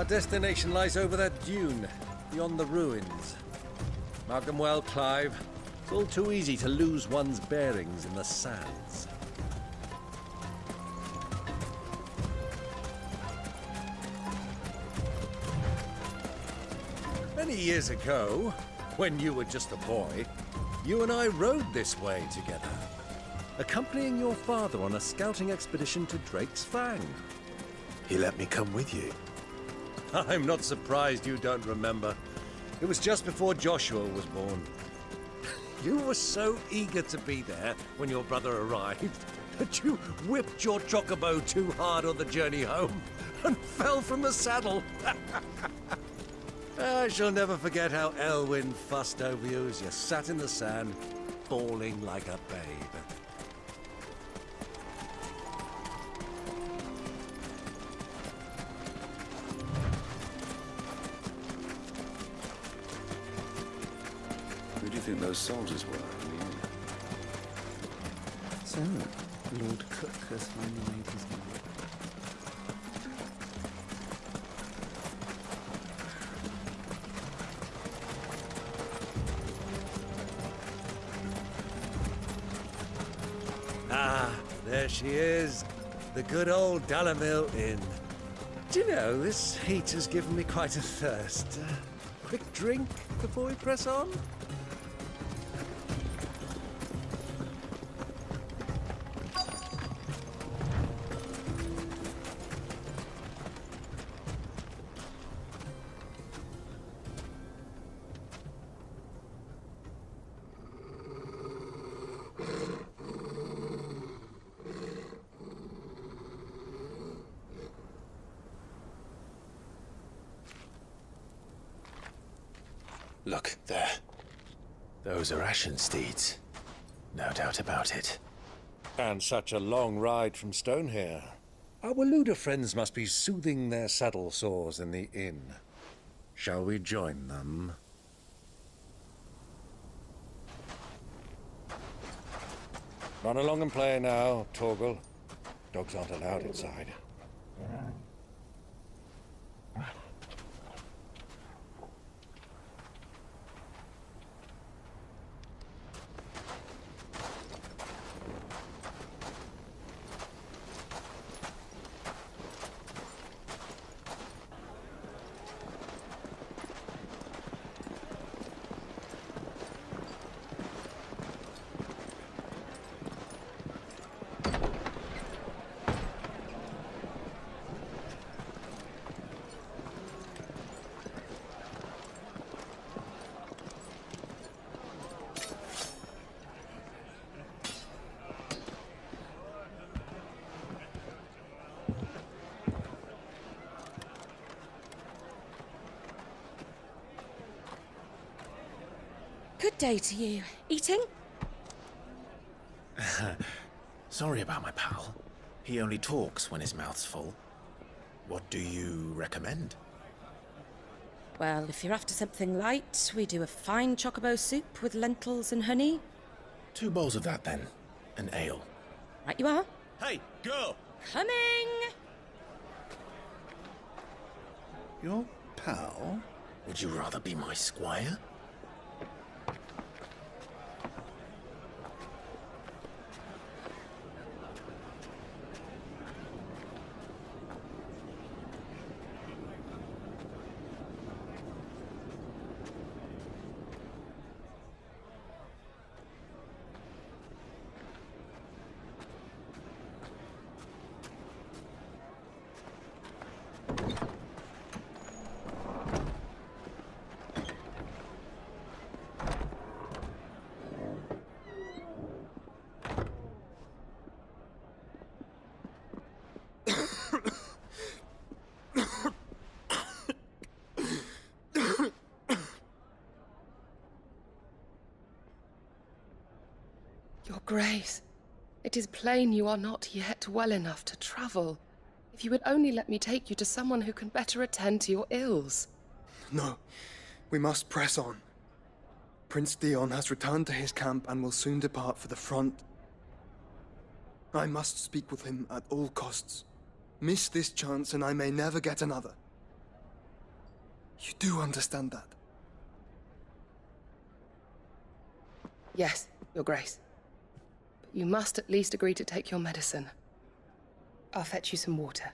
destination lies over that dune, beyond the ruins. Mark them well, Clive. It's all too easy to lose one's bearings in the sands. Many years ago, when you were just a boy, you and I rode this way together, accompanying your father on a scouting expedition to Drake's Fang. He let me come with you. I'm not surprised you don't remember. It was just before Joshua was born. You were so eager to be there when your brother arrived that you whipped your chocobo too hard on the journey home and fell from the saddle. I shall never forget how Elwyn fussed over you as you sat in the sand, bawling like a babe. Who do you think those soldiers were in the end? So, Lord Cook has finally made his mind. Ah, there she is. The good old Dalamil Inn. Do you know, this heat has given me quite a thirst. Quick drink before we press on? Look, there. Those are Ashen steeds. No doubt about it. And such a long ride from Stonehair. Our Waluda friends must be soothing their saddle sores in the inn. Shall we join them? Run along and play now, Torgal. Dogs aren't allowed inside. Good day to you. Eating? Sorry about my pal. He only talks when his mouth's full. What do you recommend? Well, if you're after something light, we do a fine chocobo soup with lentils and honey. 2 bowls of that, then. An ale. Right you are. Hey, girl! Coming! Your pal? Would you rather be my squire? Your Grace, it is plain you are not yet well enough to travel. If you would only let me take you to someone who can better attend to your ills. No, we must press on. Prince Dion has returned to his camp and will soon depart for the front. I must speak with him at all costs. Miss this chance and I may never get another. You do understand that? Yes, Your Grace. But you must at least agree to take your medicine. I'll fetch you some water.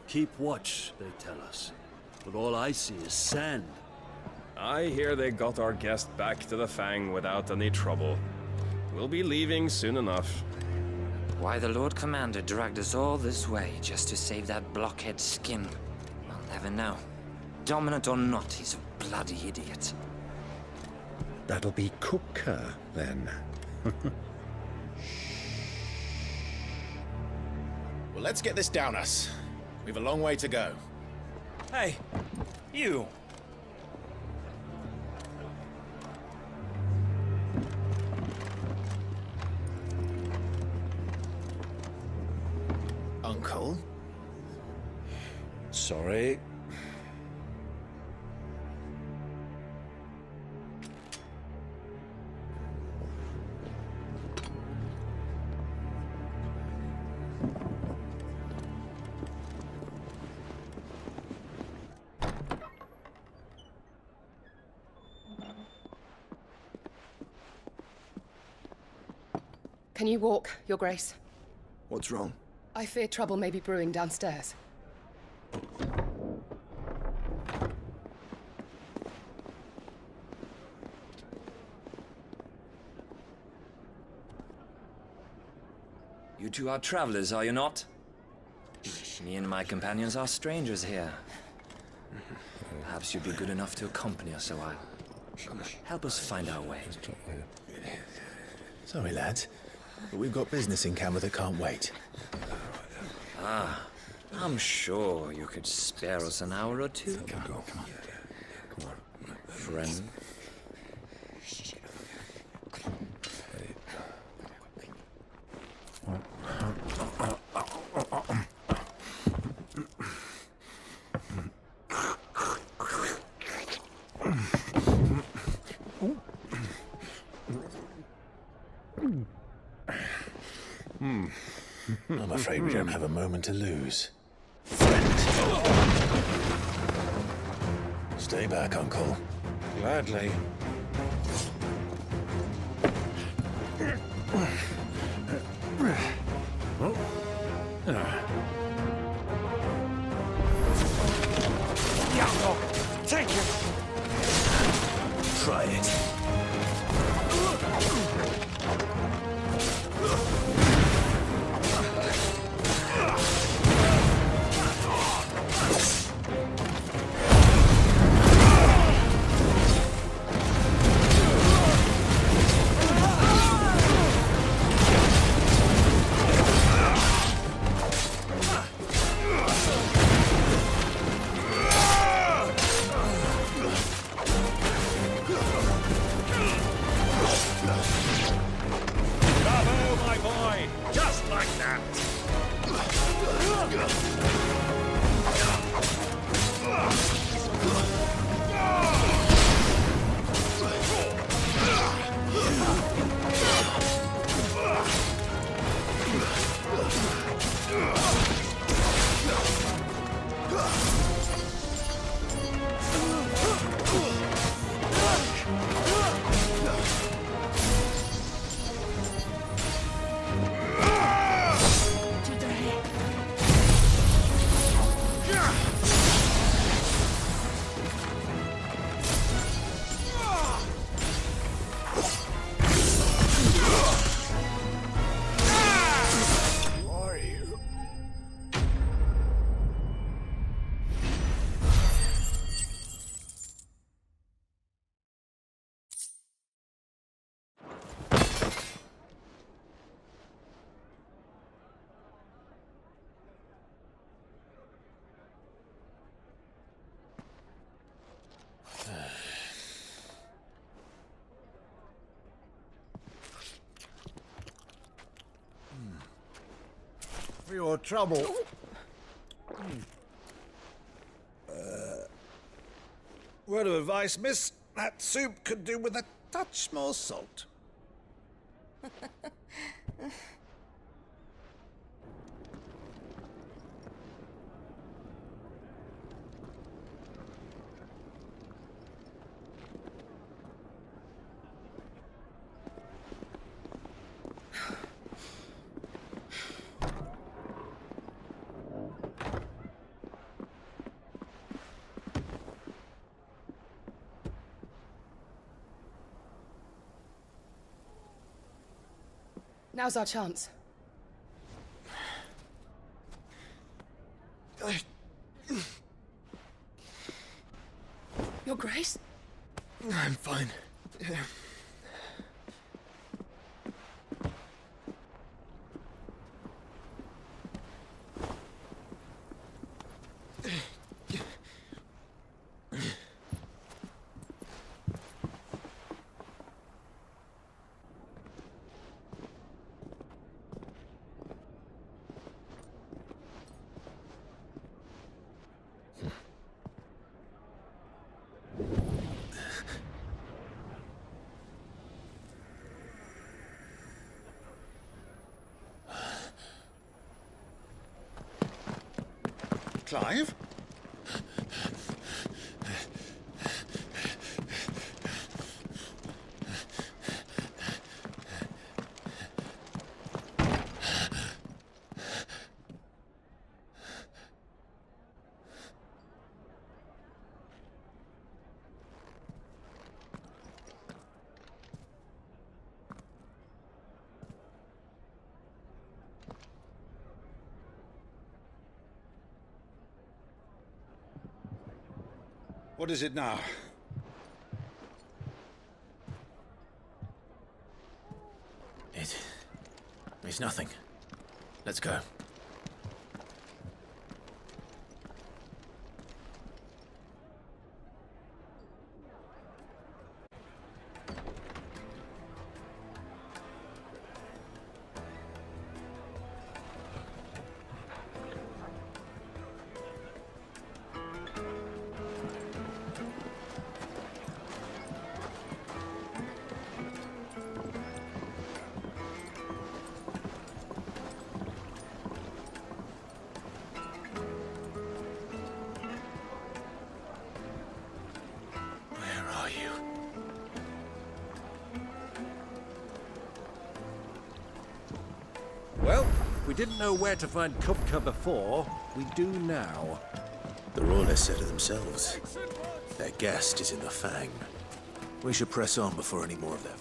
Keep watch, they tell us. But all I see is sand. I hear they got our guest back to the Fang without any trouble. We'll be leaving soon enough. Why the Lord Commander dragged us all this way just to save that blockhead skin, I'll never know. Dominant or not, he's a bloody idiot. That'll be Cooker, then. Well, let's get this down us. We've a long way to go. Hey, you! Uncle? Sorry. Can you walk, Your Grace? What's wrong? I fear trouble may be brewing downstairs. You two are travelers, are you not? Me and my companions are strangers here. Perhaps you'd be good enough to accompany us a while. Help us find our way. Sorry, lads, but we've got business in camera that can't wait. Ah, I'm sure you could spare us an hour or two. Come on. Friend. I'm afraid we don't have a moment to lose. Friend. Stay back, Uncle. Gladly. Take it! Try it. for your trouble. Word of advice, miss. That soup could do with a touch more salt. Now's our chance. Your Grace? I'm fine. Clive? What is it now? It's nothing. Let's go. Well, we didn't know where to find Kupka before. We do now. The Royalists said it themselves. Their guest is in the Fang. We should press on before any more of them.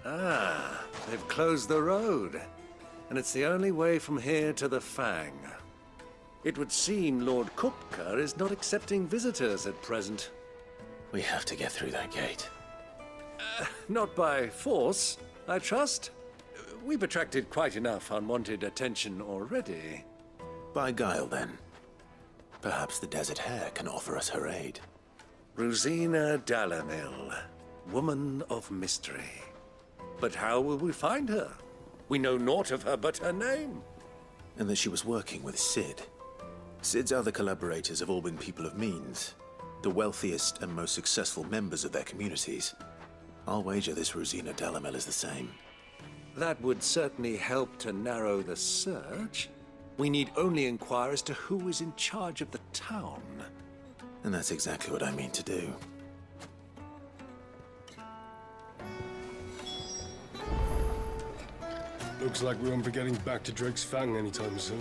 Ah, they've closed the road. And it's the only way from here to the Fang. It would seem Lord Kupka is not accepting visitors at present. We have to get through that gate. Not by force, I trust. We've attracted quite enough unwanted attention already. By guile, then. Perhaps the Desert Hare can offer us her aid. Rosina Dalamil, woman of mystery. But how will we find her? We know naught of her but her name. And that she was working with Sid. Sid's other collaborators have all been people of means. The wealthiest and most successful members of their communities. I'll wager this Rosina Dalamel is the same. That would certainly help to narrow the search. We need only inquire as to who is in charge of the town. And that's exactly what I mean to do. Looks like we won't be getting back to Drake's Fang anytime soon.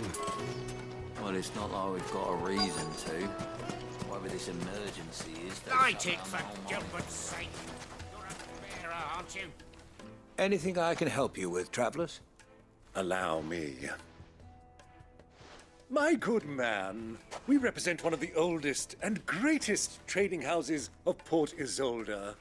Well, it's not like we've got a reason to. Whatever this emergency is... Light it, for Gilbert's sake! You're a bearer, aren't you? Anything I can help you with, travelers? Allow me. My good man, we represent one of the oldest and greatest trading houses of Port Isolde.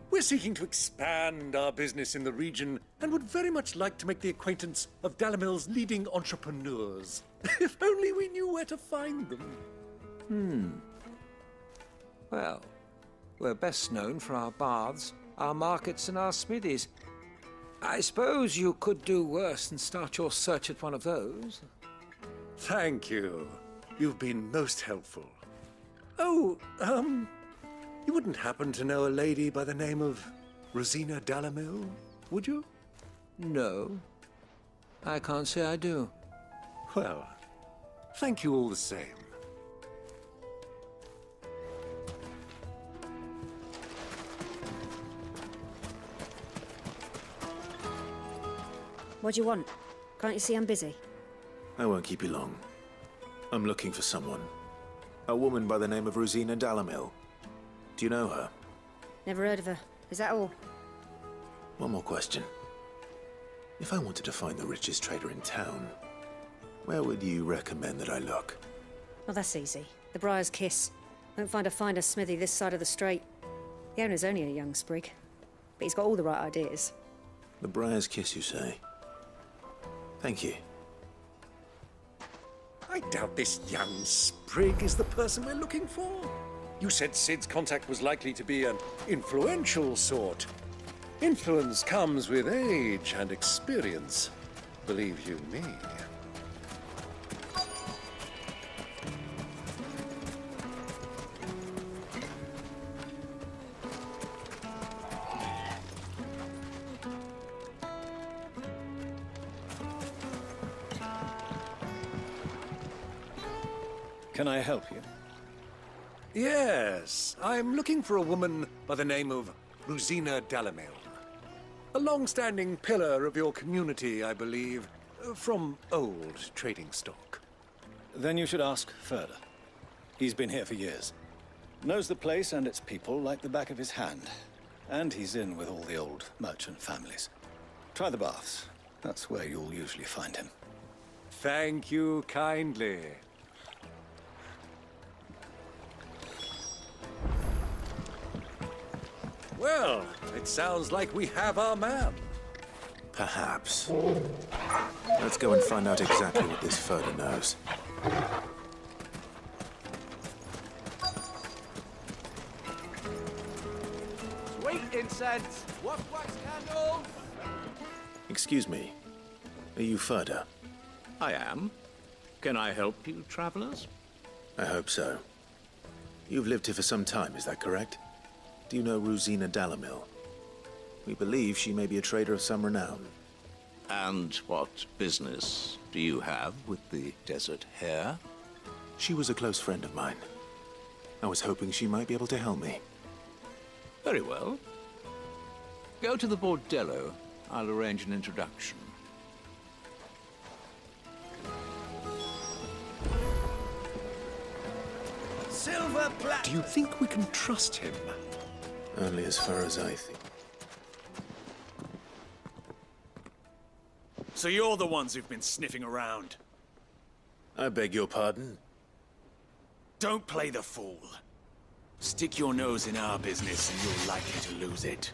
We're seeking to expand our business in the region and would very much like to make the acquaintance of Dalamil's leading entrepreneurs. If only we knew where to find them. Well, We're best known for our baths, our markets, and our smithies. I suppose you could do worse than start your search at one of those. Thank you. You've been most helpful. Oh, you wouldn't happen to know a lady by the name of Rosina Dalamil, would you? No. I can't say I do. Well, thank you all the same. What do you want? Can't you see I'm busy? I won't keep you long. I'm looking for someone. A woman by the name of Rosina Dalamil. Do you know her? Never heard of her. Is that all? One more question. If I wanted to find the richest trader in town, where would you recommend that I look? Well, that's easy. The Briar's Kiss. Won't find a finer smithy this side of the strait. The owner's only a young sprig, but he's got all the right ideas. The Briar's Kiss, you say? Thank you. I doubt this young sprig is the person we're looking for. You said Sid's contact was likely to be an influential sort. Influence comes with age and experience, believe you me. Can I help you? Yes, I'm looking for a woman by the name of Rosina Dalamil. A long-standing pillar of your community, I believe, from old trading stock. Then you should ask further. He's been here for years. Knows the place and its people like the back of his hand. And he's in with all the old merchant families. Try the baths. That's where you'll usually find him. Thank you kindly. Well, it sounds like we have our man. Perhaps. Let's go and find out exactly what this Furter knows. Sweet incense! What wax candle? Excuse me. Are you Furter? I am. Can I help you, travelers? I hope so. You've lived here for some time, is that correct? Do you know Rosina Dalamil? We believe she may be a trader of some renown. And what business do you have with the desert hare? She was a close friend of mine. I was hoping she might be able to help me. Very well. Go to the bordello. I'll arrange an introduction. Silver plat. Do you think we can trust him? Only as far as I think. So you're the ones who've been sniffing around? I beg your pardon? Don't play the fool. Stick your nose in our business and you're likely to lose it.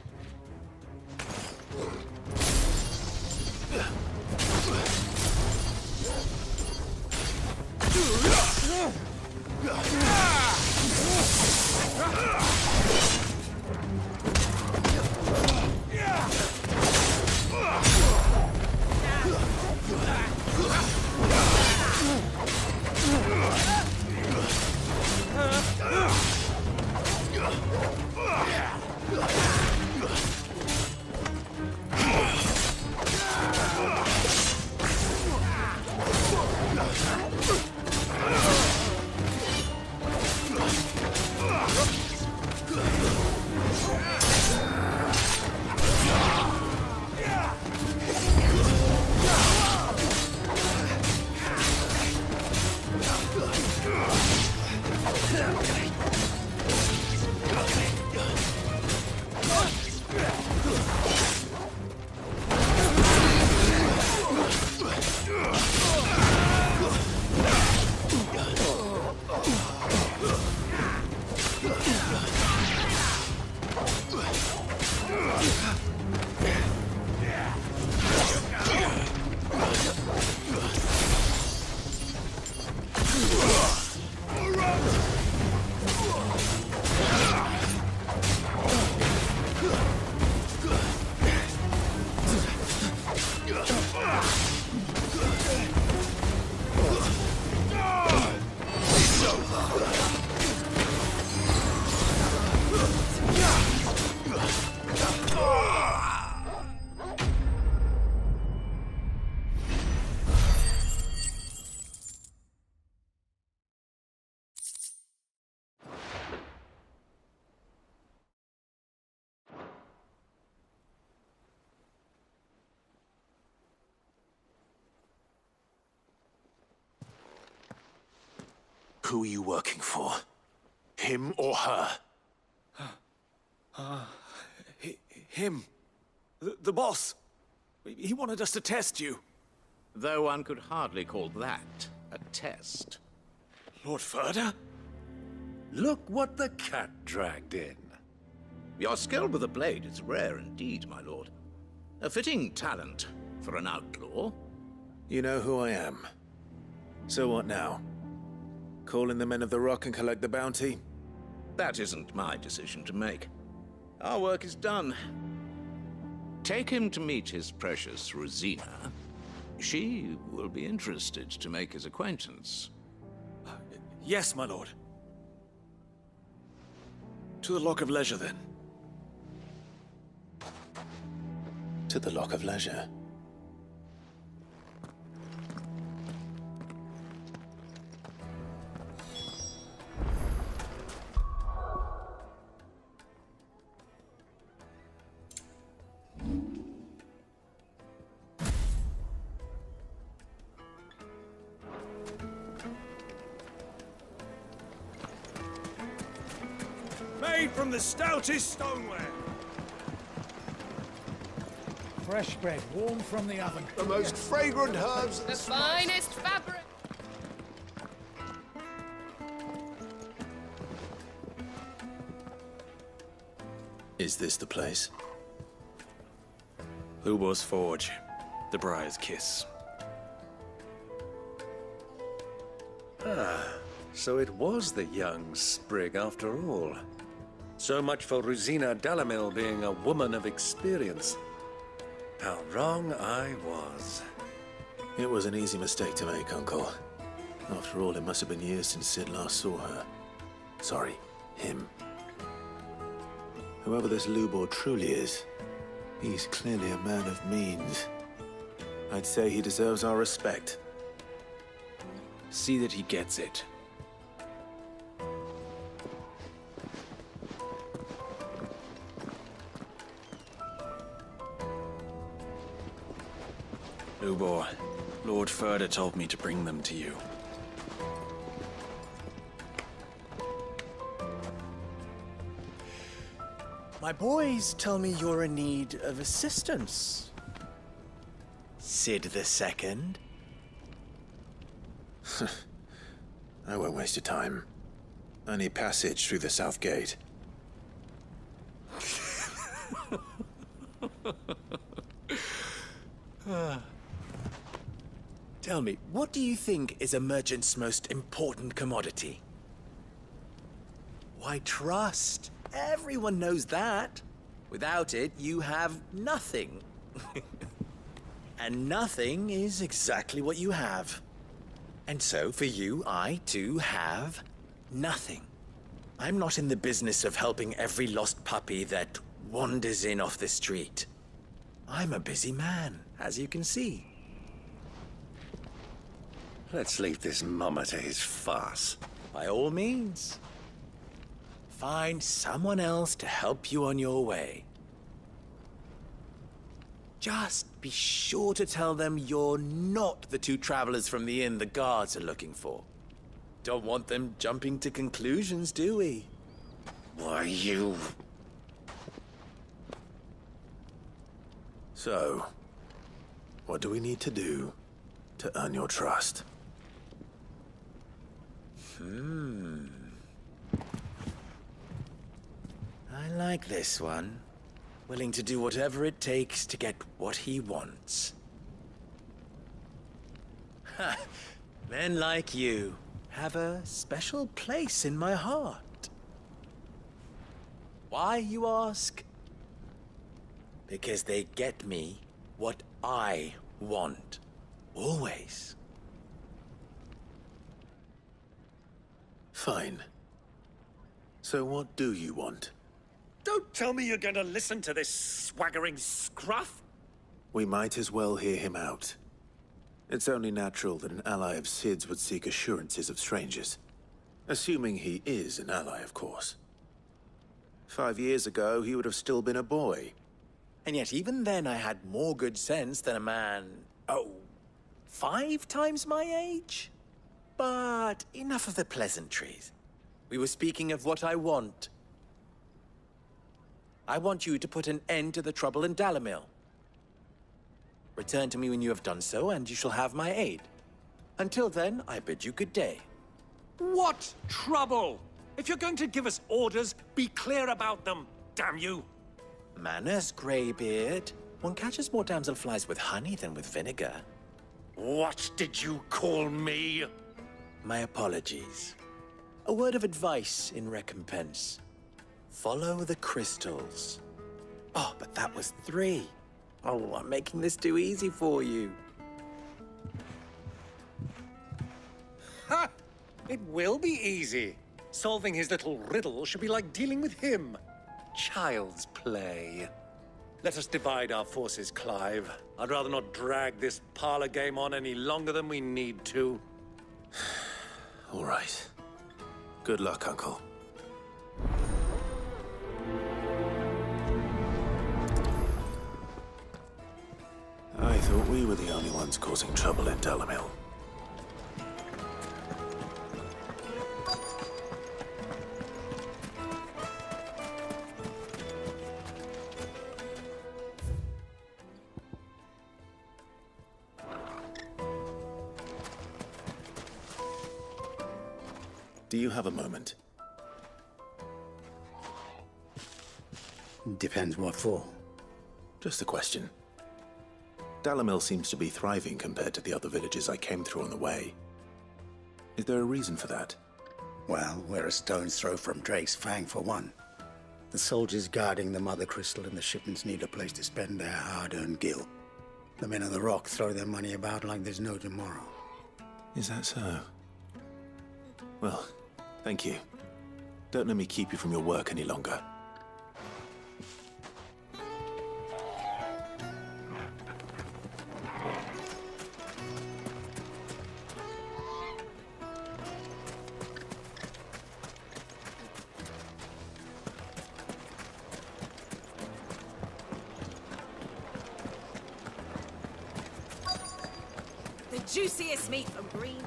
Who are you working for? Him or her? Him. The boss. He wanted us to test you. Though one could hardly call that a test. Lord Ferda? Look what the cat dragged in. Your skill with the blade is rare indeed, my lord. A fitting talent for an outlaw. You know who I am. So what now? Call in the Men of the Rock and collect the bounty? That isn't my decision to make. Our work is done. Take him to meet his precious Rosina. She will be interested to make his acquaintance. Yes, my lord. To the Lock of Leisure, then. To the Lock of Leisure. Made from the stoutest stoneware. Fresh bread, warm from the oven. The most fragrant herbs. The finest fabric. Is this the place? Ubor's Forge. The Briar's Kiss. Ah, so it was the young sprig after all. So much for Rosina Delamil being a woman of experience. How wrong I was. It was an easy mistake to make, Uncle. After all, it must have been years since Sid last saw her. Sorry, him. Whoever this Lubor truly is, he's clearly a man of means. I'd say he deserves our respect. See that he gets it. Lubor, Lord Ferda told me to bring them to you. My boys tell me you're in need of assistance. Sid the Second. I won't waste your time. I need passage through the south gate. Tell me, what do you think is a merchant's most important commodity? Why, trust. Everyone knows that. Without it, you have nothing. And nothing is exactly what you have. And so, for you, I, too, have nothing. I'm not in the business of helping every lost puppy that wanders in off the street. I'm a busy man, as you can see. Let's leave this mummer to his farce. By all means. Find someone else to help you on your way. Just be sure to tell them you're not the two travelers from the inn the guards are looking for. Don't want them jumping to conclusions, do we? Why, you... So, what do we need to do to earn your trust? I like this one. Willing to do whatever it takes to get what he wants. Ha! Men like you have a special place in my heart. Why, you ask? Because they get me what I want. Always. Fine. So what do you want? Don't tell me you're going to listen to this swaggering scruff! We might as well hear him out. It's only natural that an ally of Sid's would seek assurances of strangers. Assuming he is an ally, of course. 5 years ago, he would have still been a boy. And yet even then I had more good sense than a man, 5 times my age? But enough of the pleasantries. We were speaking of what I want. I want you to put an end to the trouble in Dalamil. Return to me when you have done so, and you shall have my aid. Until then, I bid you good day. What trouble? If you're going to give us orders, be clear about them, damn you! Manners, Greybeard. One catches more damselflies with honey than with vinegar. What did you call me? My apologies. A word of advice in recompense. Follow the crystals. Oh, but that was 3. Oh, I'm making this too easy for you. Ha! It will be easy. Solving his little riddle should be like dealing with him. Child's play. Let us divide our forces, Clive. I'd rather not drag this parlor game on any longer than we need to. All right. Good luck, Uncle. I thought we were the only ones causing trouble in Dalamil. Do you have a moment? Depends what for. Just a question. Dalamil seems to be thriving compared to the other villages I came through on the way. Is there a reason for that? Well, we're a stone's throw from Drake's Fang, for one. The soldiers guarding the Mother Crystal and the shipments need a place to spend their hard-earned gil. The men of the Rock throw their money about like there's no tomorrow. Is that so? Well, thank you. Don't let me keep you from your work any longer. The juiciest meat from Green's.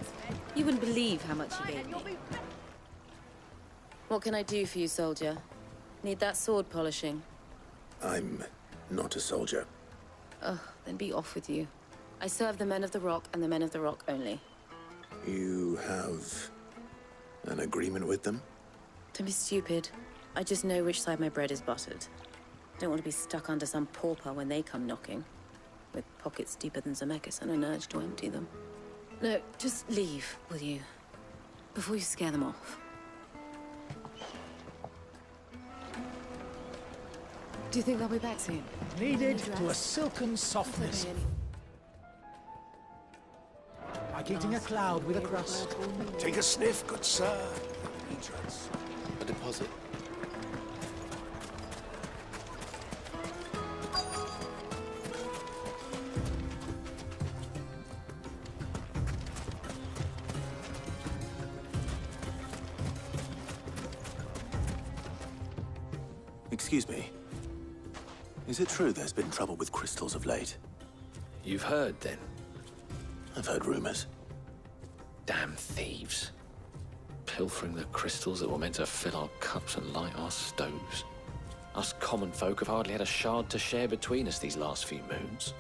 You wouldn't believe how much he gave me. What can I do for you, soldier? Need that sword polishing? I'm not a soldier. Oh, then be off with you. I serve the men of the Rock and the men of the Rock only. You have an agreement with them? Don't be stupid. I just know which side my bread is buttered. Don't want to be stuck under some pauper when they come knocking. With pockets deeper than Zemeckis and an urge to empty them. No, just leave, will you? Before you scare them off. Do you think they'll be back soon? Needed to a silken softness. Like eating a cloud with a crust. Take a sniff, good sir. A deposit. Excuse me. Is it true there's been trouble with crystals of late? You've heard, then? I've heard rumors. Damn thieves. Pilfering the crystals that were meant to fill our cups and light our stoves. Us common folk have hardly had a shard to share between us these last few moons.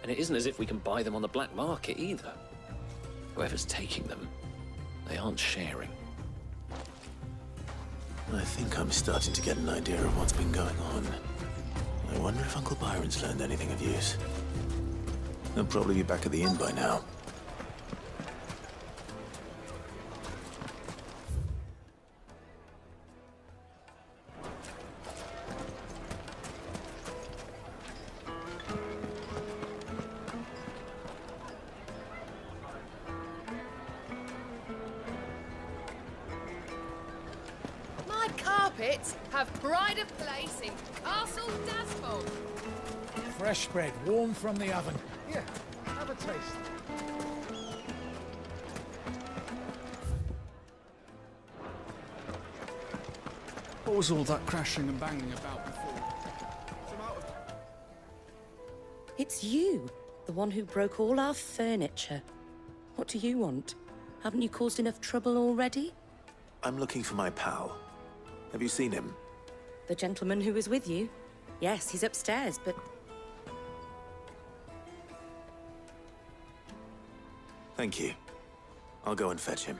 And it isn't as if we can buy them on the black market, either. Whoever's taking them, they aren't sharing. I think I'm starting to get an idea of what's been going on. I wonder if Uncle Byron's learned anything of use. He'll probably be back at the inn by now. My carpets have pride of place in Castle Dasfold. Fresh bread, warm from the oven. Here, have a taste. What was all that crashing and banging about before? It's you, the one who broke all our furniture. What do you want? Haven't you caused enough trouble already? I'm looking for my pal. Have you seen him? The gentleman who was with you? Yes, he's upstairs, but... Thank you. I'll go and fetch him.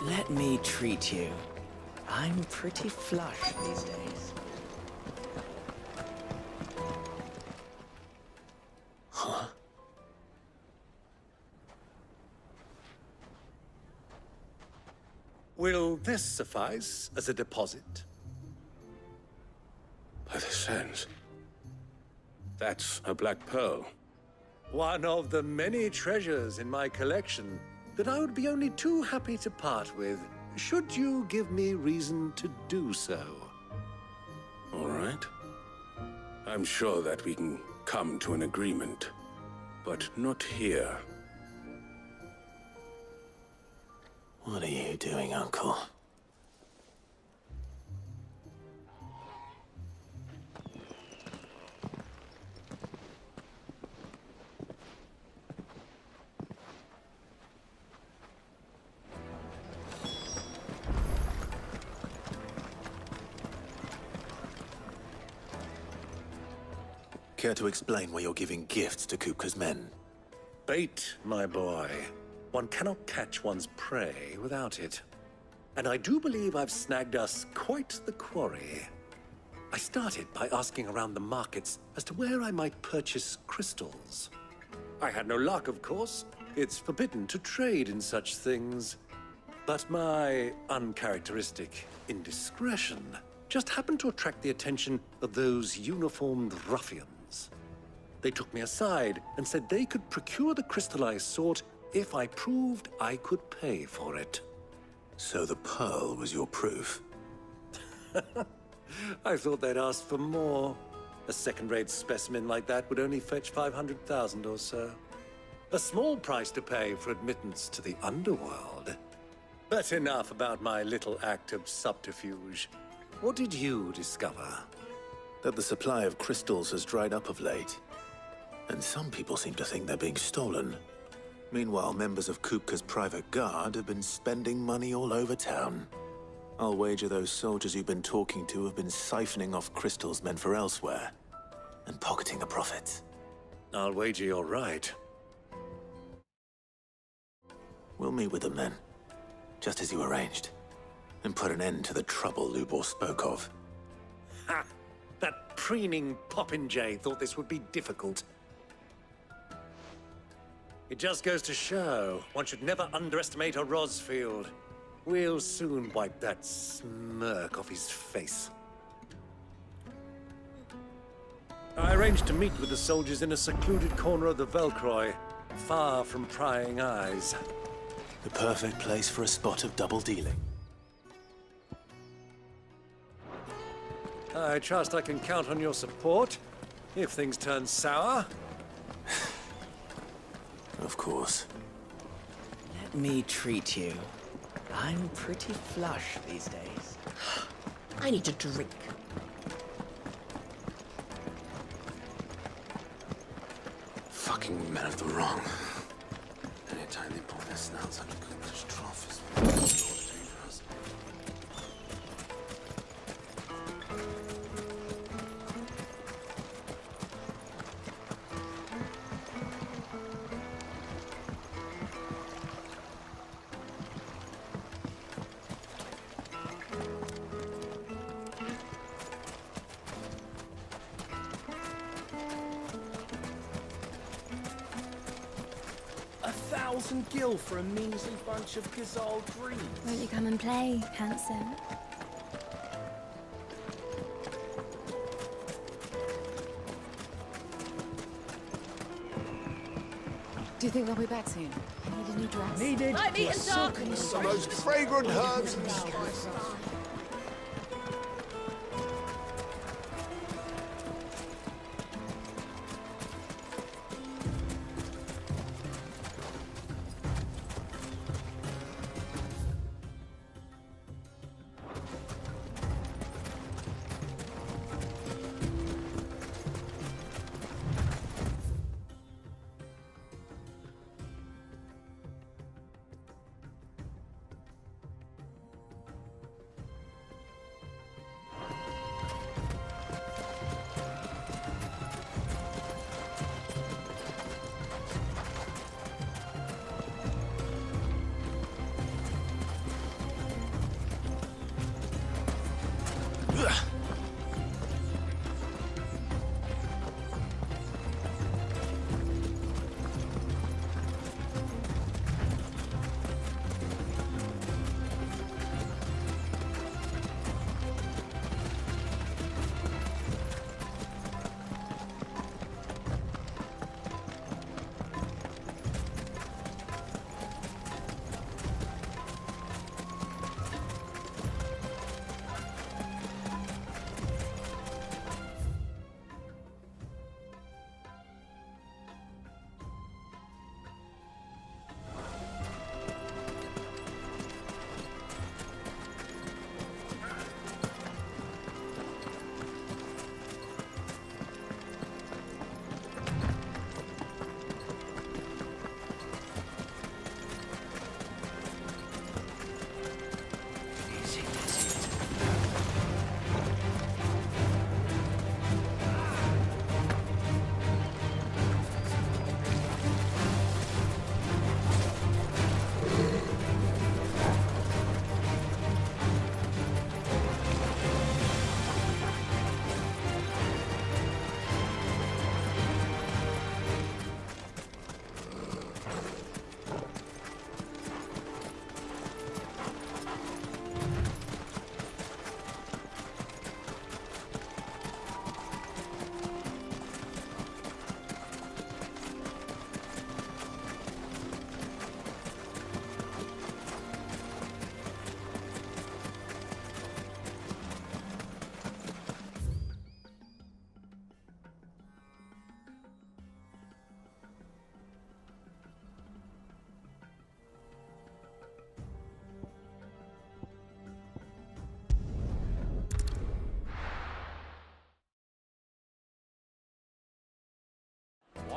Let me treat you. I'm pretty flush these days. Huh? Will this suffice as a deposit? By the sands. That's a black pearl. One of the many treasures in my collection that I would be only too happy to part with, should you give me reason to do so. All right. I'm sure that we can come to an agreement, but not here. What are you doing, Uncle? Care to explain why you're giving gifts to Kupka's men? Bait, my boy. One cannot catch one's prey without it. And I do believe I've snagged us quite the quarry. I started by asking around the markets as to where I might purchase crystals. I had no luck, of course. It's forbidden to trade in such things. But my uncharacteristic indiscretion just happened to attract the attention of those uniformed ruffians. They took me aside and said they could procure the crystal I sought if I proved I could pay for it. So the pearl was your proof? I thought they'd ask for more. A second-rate specimen like that would only fetch 500,000 or so. A small price to pay for admittance to the underworld. But enough about my little act of subterfuge. What did you discover? That the supply of crystals has dried up of late. And some people seem to think they're being stolen. Meanwhile, members of Kupka's private guard have been spending money all over town. I'll wager those soldiers you've been talking to have been siphoning off crystals meant for elsewhere, and pocketing the profits. I'll wager you're right. We'll meet with them then, just as you arranged, and put an end to the trouble Lubor spoke of. Ha! That preening popinjay thought this would be difficult. It just goes to show, one should never underestimate a Rosfield. We'll soon wipe that smirk off his face. I arranged to meet with the soldiers in a secluded corner of the Velcroy, far from prying eyes. The perfect place for a spot of double dealing. I trust I can count on your support, if things turn sour. Of course. Let me treat you. I'm pretty flush these days. I need a drink. Fucking men of the wrong. Anytime they pull their snouts under Kupka's trough is dangerous. $1,000 for a measly bunch of Gazal greens. Won't you come and play, handsome? Do you think they'll be back soon? I need a new dress. Needed. Light me and dark. The most fragrant herbs and spices.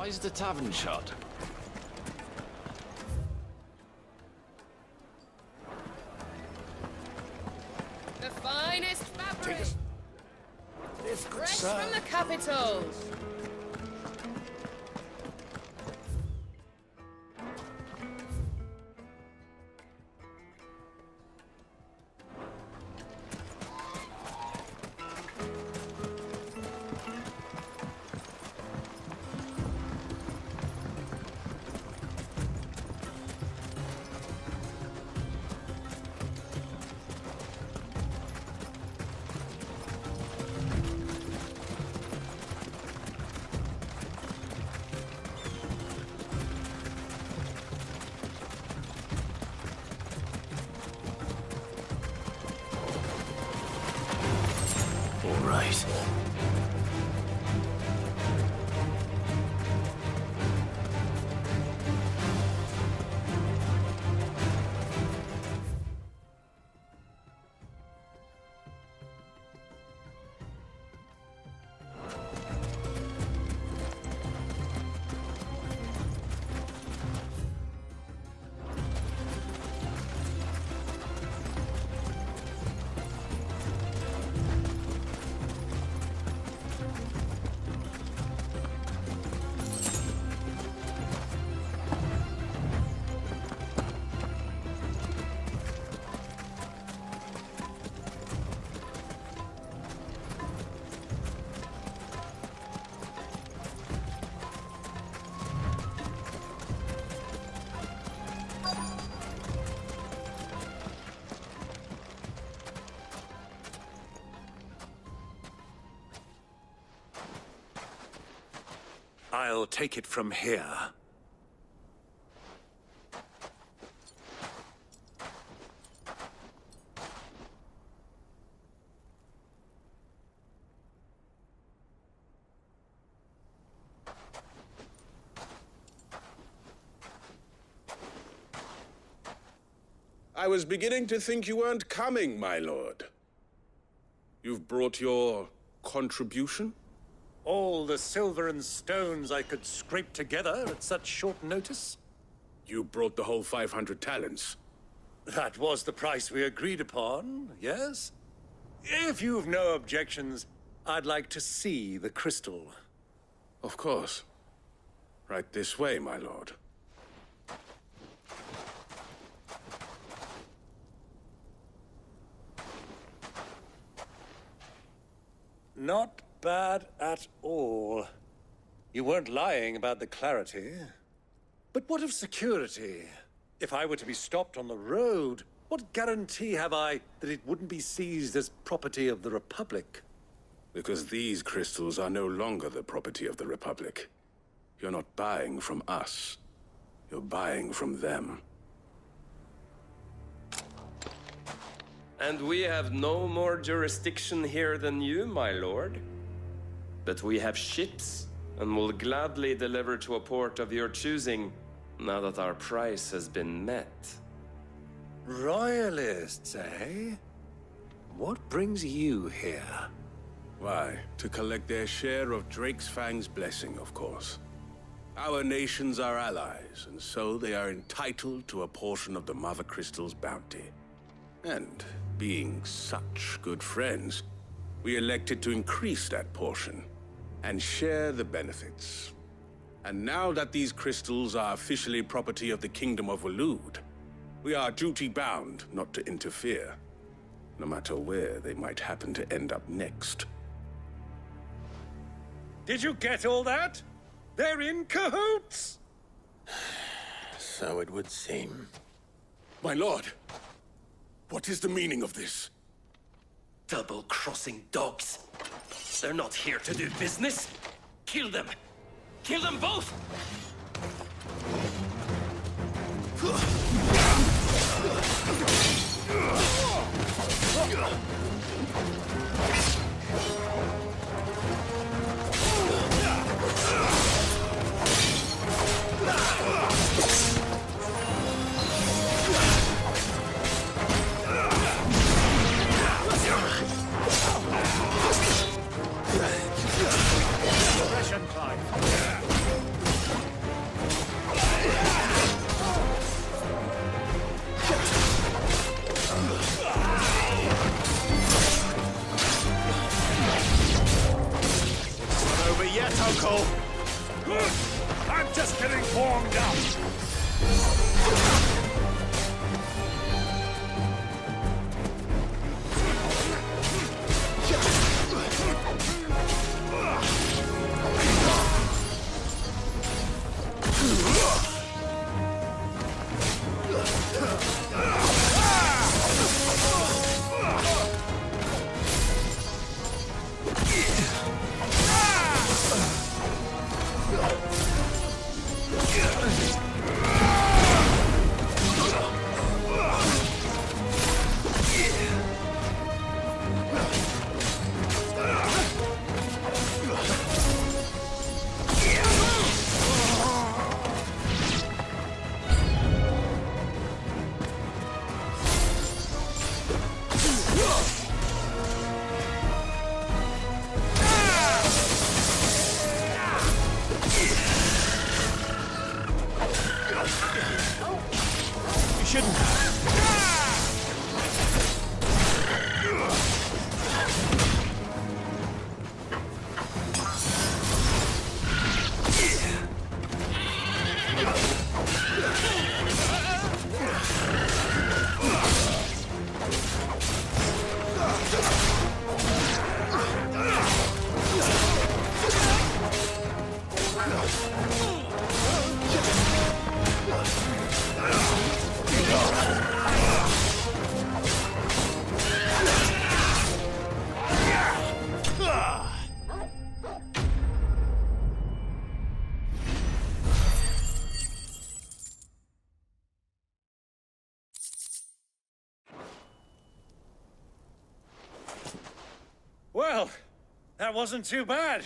is the tavern shut? The finest fabric! Fresh sir. from the capital! All right. I'll take it from here. I was beginning to think you weren't coming, my lord. You've brought your contribution? All the silver and stones I could scrape together at such short notice? You brought the whole 500 talents. That was the price we agreed upon, yes? If you've no objections, I'd like to see the crystal. Of course. Right this way, my lord. Not bad at all. You weren't lying about the clarity. But what of security? If I were to be stopped on the road, what guarantee have I that it wouldn't be seized as property of the Republic? Because these crystals are no longer the property of the Republic. You're not buying from us. You're buying from them. And we have no more jurisdiction here than you, my lord. But we have ships, and will gladly deliver to a port of your choosing, now that our price has been met. Royalists, eh? What brings you here? Why, to collect their share of Drake's Fang's blessing, of course. Our nations are allies, and so they are entitled to a portion of the Mother Crystal's bounty. And being such good friends, we elected to increase that portion and share the benefits. And now that these crystals are officially property of the Kingdom of Waloed, we are duty-bound not to interfere, no matter where they might happen to end up next. Did you get all that? They're in cahoots! So it would seem. My lord, what is the meaning of this? Double-crossing dogs. They're not here to do business. Kill them. Kill them both! shouldn't. Well, that wasn't too bad.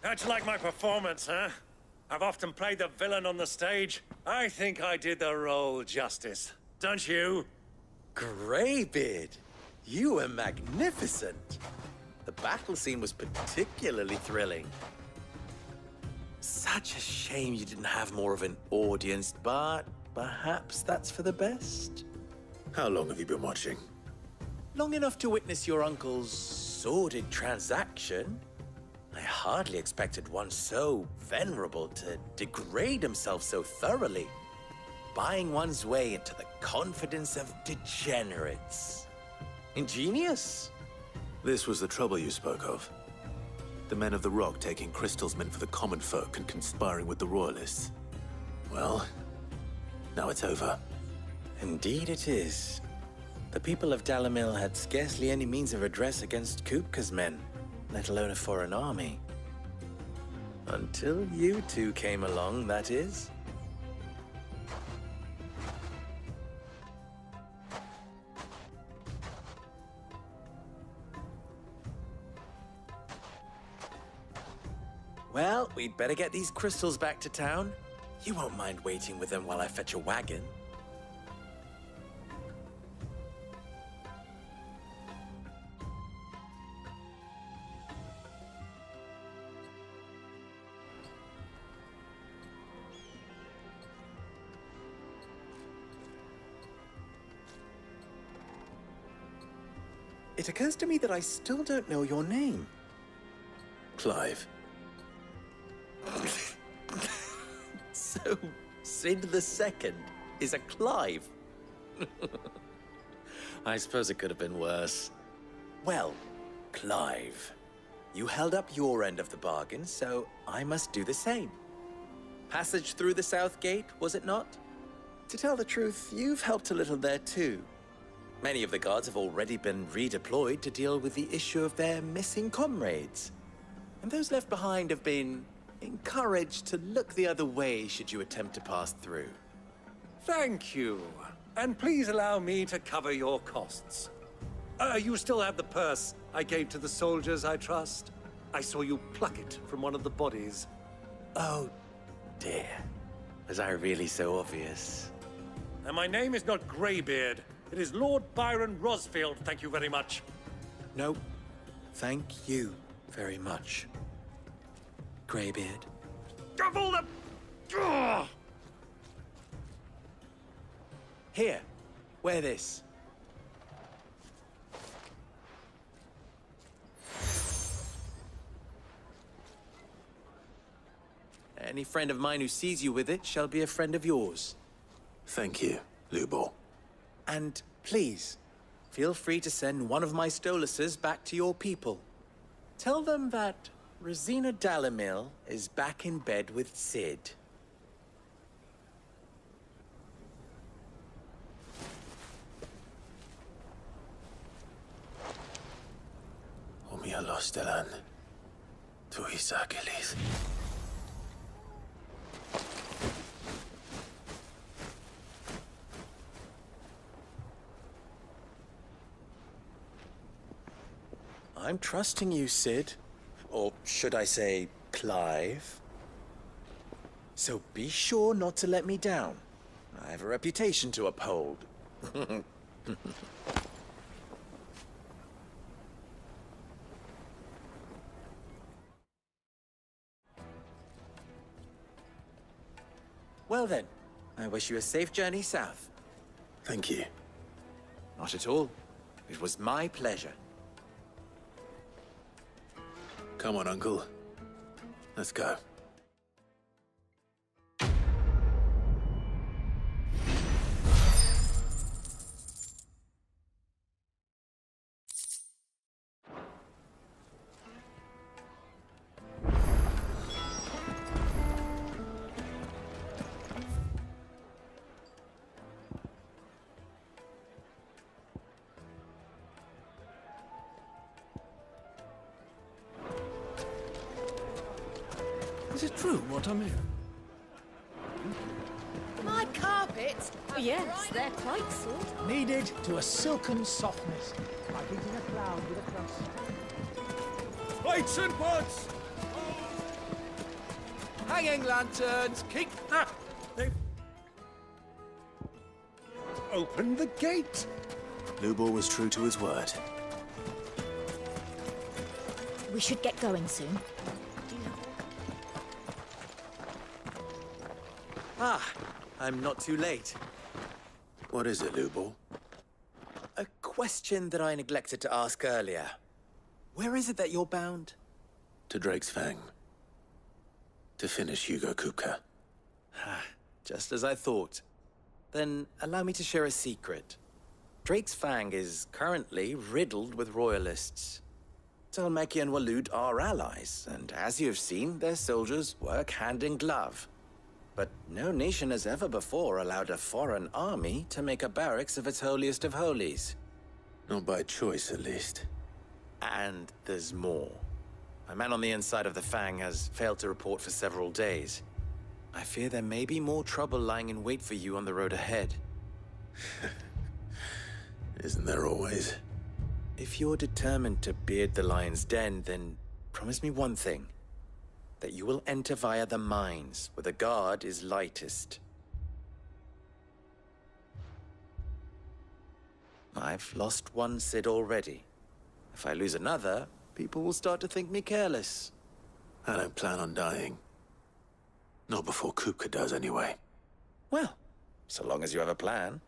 How'd you like my performance, huh? I've often played the villain on the stage. I think I did the role justice. Don't you? Greybeard, you were magnificent. The battle scene was particularly thrilling. Such a shame you didn't have more of an audience, but perhaps that's for the best. How long have you been watching? Long enough to witness your uncle's sordid transaction. I hardly expected one so venerable to degrade himself so thoroughly, buying one's way into the confidence of degenerates. Ingenious. This was the trouble you spoke of. The men of the Rock taking crystals meant for the common folk and conspiring with the Royalists. Well, now it's over. Indeed it is. The people of Dalamil had scarcely any means of redress against Kupka's men, let alone a foreign army. Until you two came along, that is. Well, we'd better get these crystals back to town. You won't mind waiting with them while I fetch a wagon. It occurs to me that I still don't know your name. Clive. So, Sid the Second is a Clive? I suppose it could have been worse. Well, Clive, you held up your end of the bargain, so I must do the same. Passage through the South Gate, was it not? To tell the truth, you've helped a little there too. Many of the guards have already been redeployed to deal with the issue of their missing comrades. And those left behind have been encouraged to look the other way should you attempt to pass through. Thank you. And please allow me to cover your costs. You still have the purse I gave to the soldiers, I trust? I saw you pluck it from one of the bodies. Oh, dear. Was I really so obvious? And my name is not Greybeard. It is Lord Byron Rosfield, thank you very much. No, thank you very much, Greybeard. Of all the... Ugh! Here, wear this. Any friend of mine who sees you with it shall be a friend of yours. Thank you, Lubor. And please, feel free to send one of my Stoluses back to your people. Tell them that Rosina Dalamil is back in bed with Sid. Omia Lostelan. Tu Isakelis. I'm trusting you, Sid. Or should I say, Clive? So be sure not to let me down. I have a reputation to uphold. Well then, I wish you a safe journey south. Thank you. Not at all. It was my pleasure. Come on, Uncle. Let's go. Is it true what I'm hearing? My carpets? Yes, they're quite soft. Kneaded to a silken softness, like eating a cloud with a crust. Lights and pods! Hanging lanterns! Keep... Ah! They've... opened the gate! Lubor was true to his word. We should get going soon. Ah, I'm not too late. What is it, Lubor? A question that I neglected to ask earlier. Where is it that you're bound? To Drake's Fang. To finish Hugo Kupka. Just as I thought. Then allow me to share a secret. Drake's Fang is currently riddled with royalists. Talmeki and Walud are allies, and as you have seen, their soldiers work hand in glove. But no nation has ever before allowed a foreign army to make a barracks of its holiest of holies. Not by choice, at least. And there's more. A man on the inside of the Fang has failed to report for several days. I fear there may be more trouble lying in wait for you on the road ahead. Isn't there always? If you're determined to beard the lion's den, then promise me one thing. That you will enter via the mines, where the guard is lightest. I've lost one Cid already. If I lose another, people will start to think me careless. I don't plan on dying. Not before Kupka does, anyway. Well, so long as you have a plan.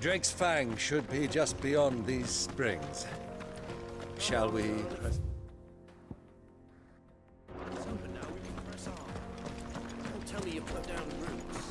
Drake's Fang should be just beyond these springs. Shall we... It's open now, we can press on. Don't tell me you put down roots.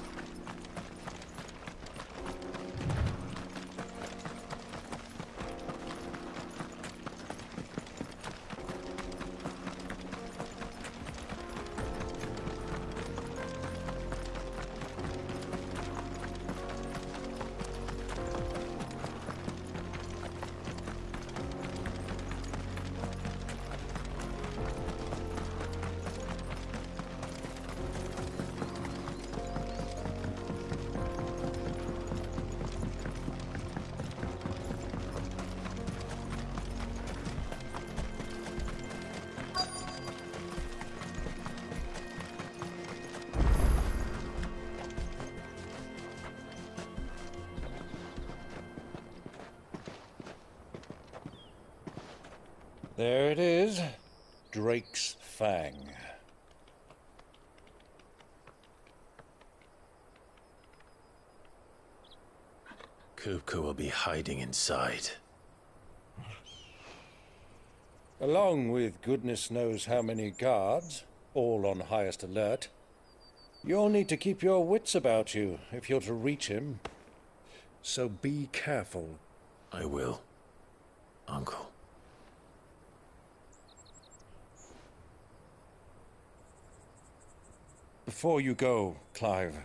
There it is. Drake's Fang. Kupka will be hiding inside. Along with goodness knows how many guards, all on highest alert. You'll need to keep your wits about you if you're to reach him. So be careful. I will, Uncle. Before you go, Clive,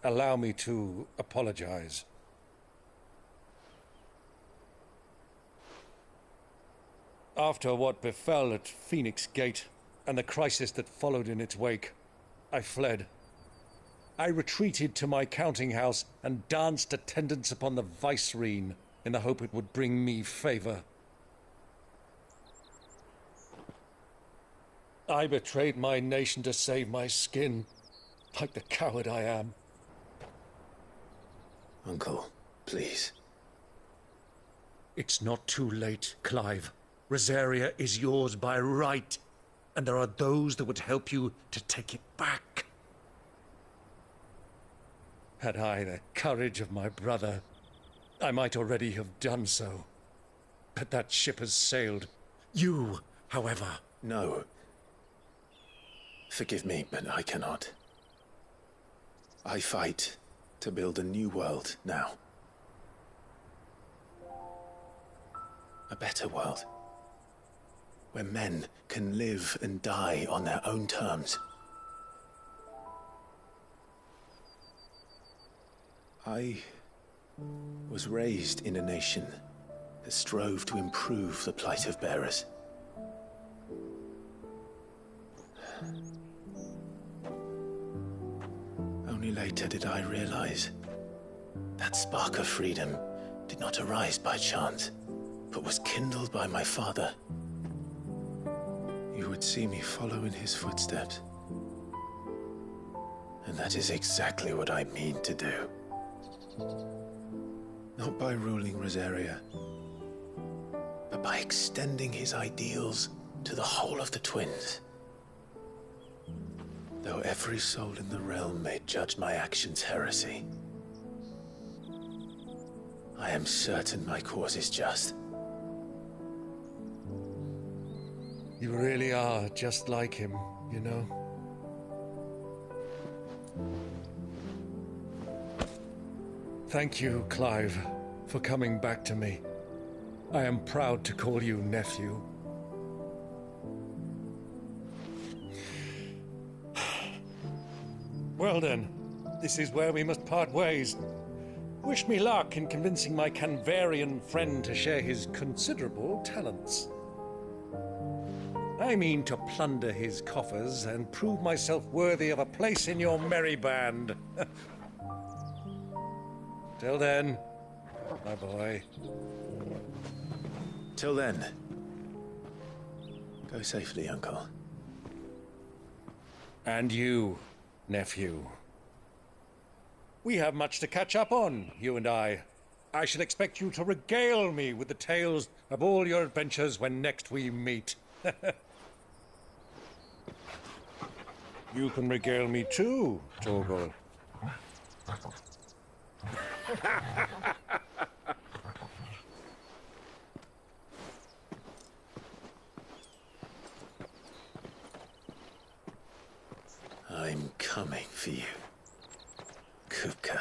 allow me to apologize. After what befell at Phoenix Gate and the crisis that followed in its wake, I fled. I retreated to my counting house and danced attendance upon the vicereine in the hope it would bring me favor. I betrayed my nation to save my skin, like the coward I am. Uncle, please. It's not too late, Clive. Rosaria is yours by right, and there are those that would help you to take it back. Had I the courage of my brother, I might already have done so. But that ship has sailed. You, however... No. Forgive me, but I cannot. I fight to build a new world now. A better world. Where men can live and die on their own terms. I was raised in a nation that strove to improve the plight of bearers. Only later did I realize that spark of freedom did not arise by chance, but was kindled by my father. You would see me follow in his footsteps. And that is exactly what I mean to do. Not by ruling Rosaria, but by extending his ideals to the whole of the twins. Though every soul in the realm may judge my actions heresy, I am certain my cause is just. You really are just like him, you know? Thank you, Clive, for coming back to me. I am proud to call you nephew. Well then, this is where we must part ways. Wish me luck in convincing my Canvarian friend to share his considerable talents. I mean to plunder his coffers and prove myself worthy of a place in your merry band. Till then, my boy. Till then, go safely, Uncle. And you, nephew. We have much to catch up on, you and I. I shall expect you to regale me with the tales of all your adventures when next we meet. You can regale me too, Torgal. I'm coming for you, Kupka.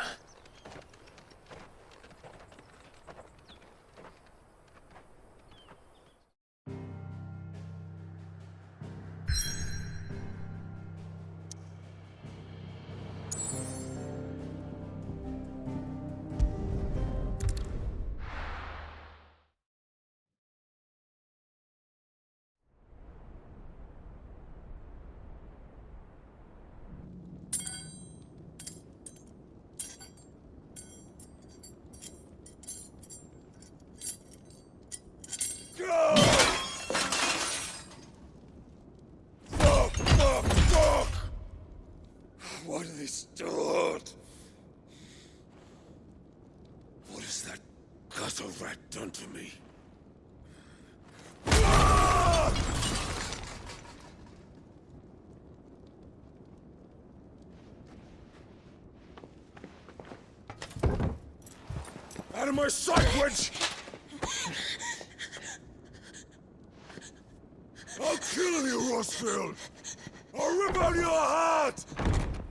What have they start? What has that gutter rat done to me? Out of my sight, wench! I'll kill you, Rossfield! I'll rip out your heart!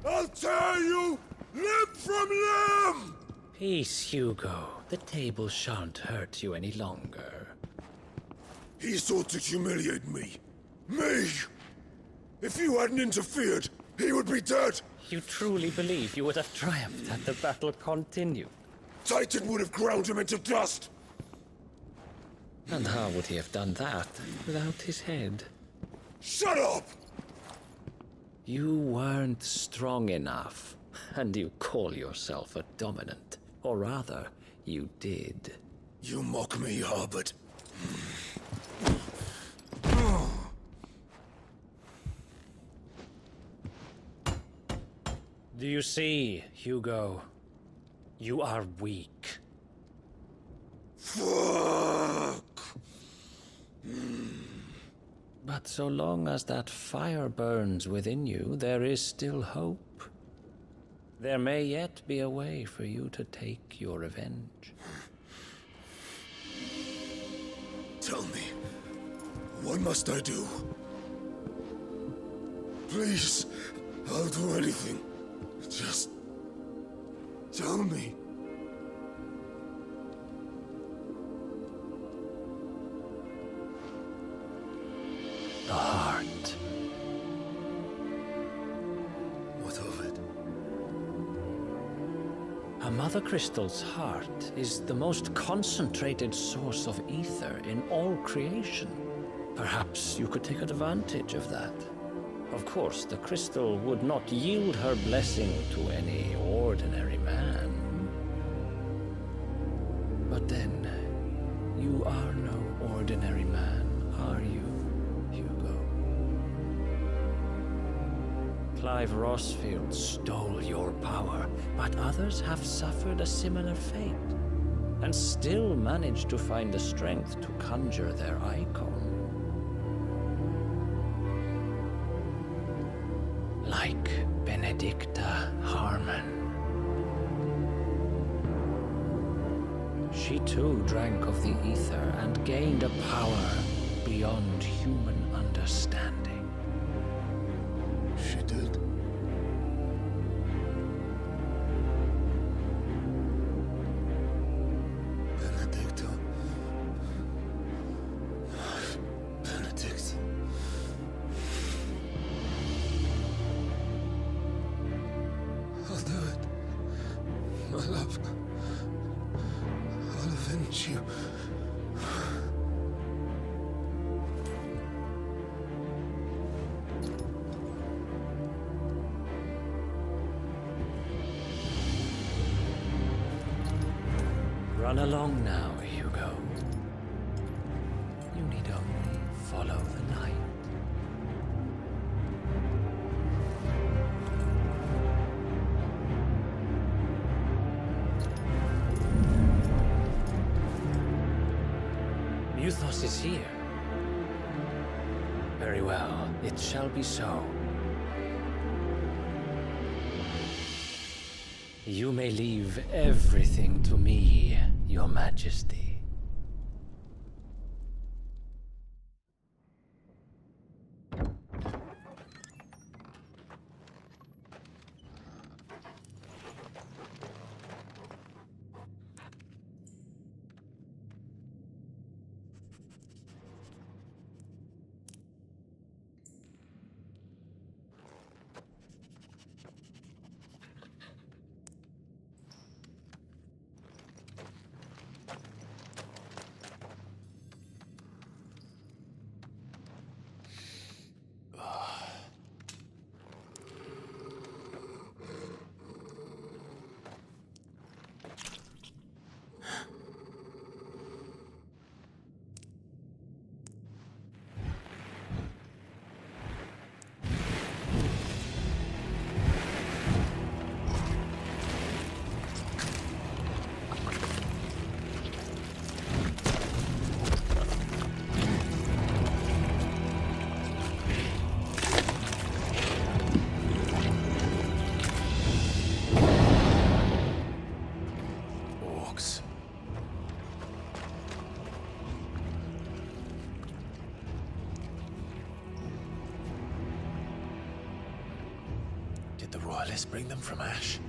I'll tear you limb from limb! Peace, Hugo. The table shan't hurt you any longer. He sought to humiliate me. Me! If you hadn't interfered, he would be dead! You truly believe you would have triumphed had the battle continued? Titan would have ground him into dust! And how would he have done that without his head? Shut up! You weren't strong enough, and you call yourself a dominant. Or rather, you did. You mock me, Harbert. Do you see, Hugo? You are weak. Fuck! But so long as that fire burns within you, there is still hope. There may yet be a way for you to take your revenge. Tell me, what must I do? Please, I'll do anything. Just tell me. The heart. What of it? A Mother Crystal's heart is the most concentrated source of ether in all creation. Perhaps you could take advantage of that. Of course, the crystal would not yield her blessing to any ordinary man. But then, you are no ordinary man, are you, Hugo? Clive Rossfield stole your power, but others have suffered a similar fate, and still managed to find the strength to conjure their icon. Like Benedicta Harmon. She too drank of the ether and gained a power beyond human understanding. She did. Benedicta. Benedict. I'll do it. My love. I'll avenge you. Run along now, Hugo. You need only follow the light. Muthos is here. Very well, it shall be so. You may leave everything to me, Your Majesty. Did the Royalists bring them from Ash?